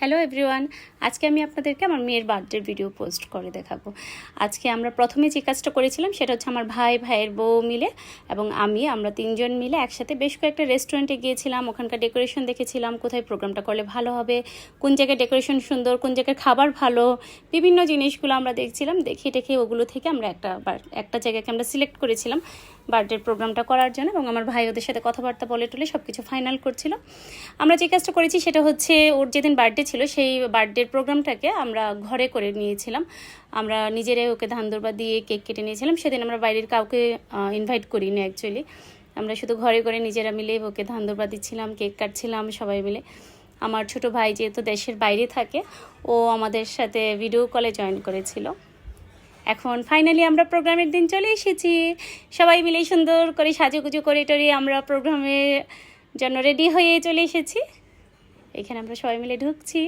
Hello everyone, আজকে আমি আপনাদেরকে আমার মেয়ের বার্থডের ভিডিও পোস্ট করে দেখাবো। আজকে আমরা প্রথমে যে কাজটা করেছিলাম সেটা হচ্ছে আমার ভাইয়ের বউ মিলে এবং আমরা তিনজন মিলে একসাথে বেশ কয়েকটা রেস্টুরেন্টে গিয়েছিলাম। ওখানকার ডেকোরেশন দেখেছিলাম, কোথায় প্রোগ্রামটা করলে ভালো হবে, কোন জায়গায় ডেকোরেশন সুন্দর, কোন জায়গায় খাবার ভালো, বিভিন্ন জিনিসগুলো আমরা দেখছিলাম। দেখে ওগুলো থেকে আমরা একটা জায়গাকে আমরা সিলেক্ট করেছিলাম বার্থডের প্রোগ্রামটা করার জন্য, এবং আমার ভাই ওদের সাথে কথাবার্তা বলে টলে সব কিছু ফাইনাল করছিল। আমরা যে কাজটা করেছি সেটা হচ্ছে ওর যেদিন বার্থডে ছিল সেই বার্থডের প্রোগ্রামটাকে আমরা ঘরে করে নিয়েছিলাম। আমরা নিজেরাই ওকে ধান দৌড়বা দিয়ে কেক কেটে নিয়েছিলাম। সেদিন আমরা বাইরের কাউকে ইনভাইট করিনি অ্যাকচুয়ালি, আমরা শুধু ঘরে নিজেরা মিলে ওকে ধান দৌড়বা দিচ্ছিলাম, কেক কাটছিলাম সবাই মিলে। আমার ছোট ভাই যেহেতু দেশের বাইরে থাকে, ও আমাদের সাথে ভিডিও কলে জয়েন করেছিল। এখন ফাইনালি আমরা প্রোগ্রামের দিন চলে এসেছি, সবাই মিলে সুন্দর করে সাজুগুজু করে টরে আমরা প্রোগ্রামের জন্য রেডি হয়ে চলে এসেছি। এখানে আমরা সবাই মিলে ঢুকছি।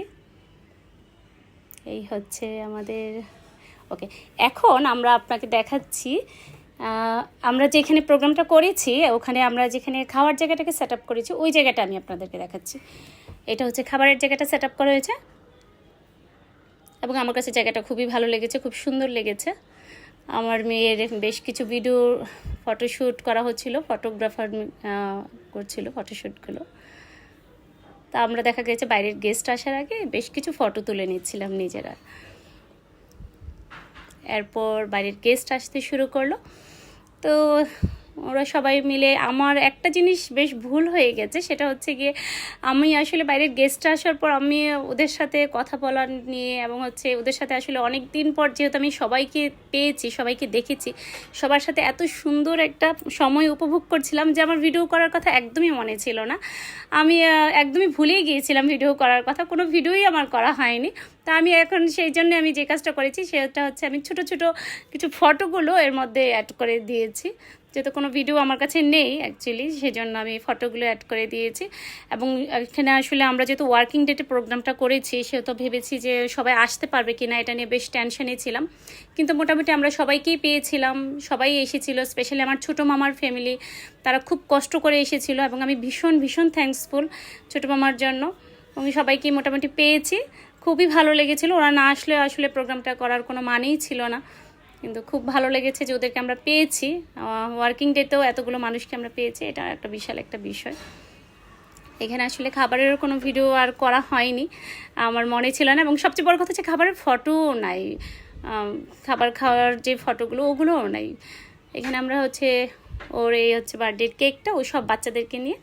এই হচ্ছে আমাদের ওকে। এখন আমরা আপনাকে দেখাচ্ছি আমরা যেখানে প্রোগ্রামটা করেছি, ওখানে আমরা যেখানে খাওয়ার জায়গাটাকে সেট আপ করেছি ওই জায়গাটা আমি আপনাদেরকে দেখাচ্ছি। এটা হচ্ছে খাবারের জায়গাটা সেট আপ করা হয়েছে, এবং আমার কাছে জায়গাটা খুবই ভালো লেগেছে, খুব সুন্দর লেগেছে। আমার মেয়ের বেশ কিছু ভিডিও ফটোশ্যুট করা হচ্ছিল, ফটোগ্রাফার করছিল ফটোশ্যুটগুলো। তা আমরা দেখা গেছে বাইরের গেস্ট আসার আগে বেশ কিছু ফটো তুলে নিচ্ছিলাম নিজেরা। এরপর বাইরের গেস্ট আসতে শুরু করলো, তো ওরা সবাই মিলে আমার একটা জিনিস বেশ ভুল হয়ে গেছে, সেটা হচ্ছে গিয়ে আমি আসলে বাইরের গেস্ট আসার পর আমি ওদের সাথে কথা বলার নিয়ে, এবং হচ্ছে ওদের সাথে আসলে অনেক দিন পর যেহেতু আমি সবাইকে পেয়েছি, সবাইকে দেখেছি, সবার সাথে এত সুন্দর একটা সময় উপভোগ করছিলাম যে আমার ভিডিও করার কথা একদমই মনে ছিল না। আমি একদমই ভুলেই গিয়েছিলাম ভিডিও করার কথা, কোনো ভিডিওই আমার করা হয়নি। তা আমি এখন সেই জন্য আমি যে কাজটা করেছি সেটা হচ্ছে আমি ছোট ছোট কিছু ফটোগুলো এর মধ্যে অ্যাড করে দিয়েছি, যেহেতু কোনো ভিডিও আমার কাছে নেই অ্যাকচুয়ালি, সেজন্য আমি ফটোগুলো অ্যাড করে দিয়েছি। এবং এখানে আসলে আমরা যেহেতু ওয়ার্কিং ডেটে প্রোগ্রামটা করেছি, সেহেতু ভেবেছি যে সবাই আসতে পারবে কিনা, এটা নিয়ে বেশ টেনশনে ছিলাম। কিন্তু মোটামুটি আমরা সবাইকেই পেয়েছিলাম, সবাই এসেছিল। স্পেশালি আমার ছোটো মামার ফ্যামিলি, তারা খুব কষ্ট করে এসেছিল, এবং আমি ভীষণ ভীষণ থ্যাঙ্কসফুল ছোটো মামার জন্য। আমি সবাইকে মোটামুটি পেয়েছি, খুবই ভালো লেগেছিল। ওরা না আসলে আসলে প্রোগ্রামটা করার কোনো মানেই ছিল না, কিন্তু খুব ভালো লেগেছে যে ওদেরকে আমরা পেয়েছি। ওয়ার্কিং ডেতেও এতগুলো মানুষকে আমরা পেয়েছি, এটা একটা বিশাল একটা বিষয়। এখানে আসলে খাবারেরও কোনো ভিডিও আর করা হয়নি, আমার মনে ছিল না। এবং সবচেয়ে বড় কথা হচ্ছে খাবারের ফটোও নাই, খাবার খাওয়ার যে ফটোগুলো ওগুলোও নাই। এখানে আমরা হচ্ছে ওর এই হচ্ছে বার্থডের কেকটা, ওই সব বাচ্চাদেরকে নিয়ে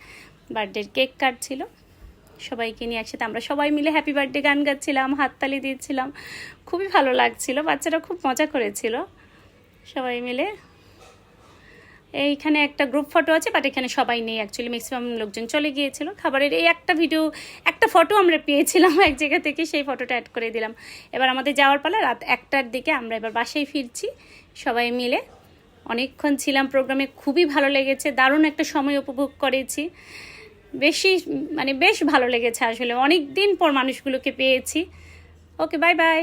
বার্থডের কেক কাটছিল, সবাইকে নিয়ে একসাথে আমরা সবাই মিলে হ্যাপি বার্থডে গান গাচ্ছিলাম, হাততালি দিচ্ছিলাম, খুবই ভালো লাগছিল। বাচ্চারা খুব মজা করেছিল সবাই মিলে। এইখানে একটা গ্রুপ ফটো আছে, বাট এখানে সবাই নেই অ্যাকচুয়ালি, ম্যাক্সিমাম লোকজন চলে গিয়েছিল। খাবারের এই একটা ফটো আমরা পেয়েছিলাম এক জায়গা থেকে, সেই ফটোটা অ্যাড করে দিলাম। এবার আমাদের যাওয়ার পালা, রাত 1টার দিকে আমরা এবার বাসায় ফিরছি সবাই মিলে। অনেকক্ষণ ছিলাম প্রোগ্রামে, খুবই ভালো লেগেছে, দারুণ একটা সময় উপভোগ করেছি। বেশ ভালো লেগেছে আসলে, অনেক দিন পর মানুষগুলোকে পেয়েছি। ওকে, বাই বাই।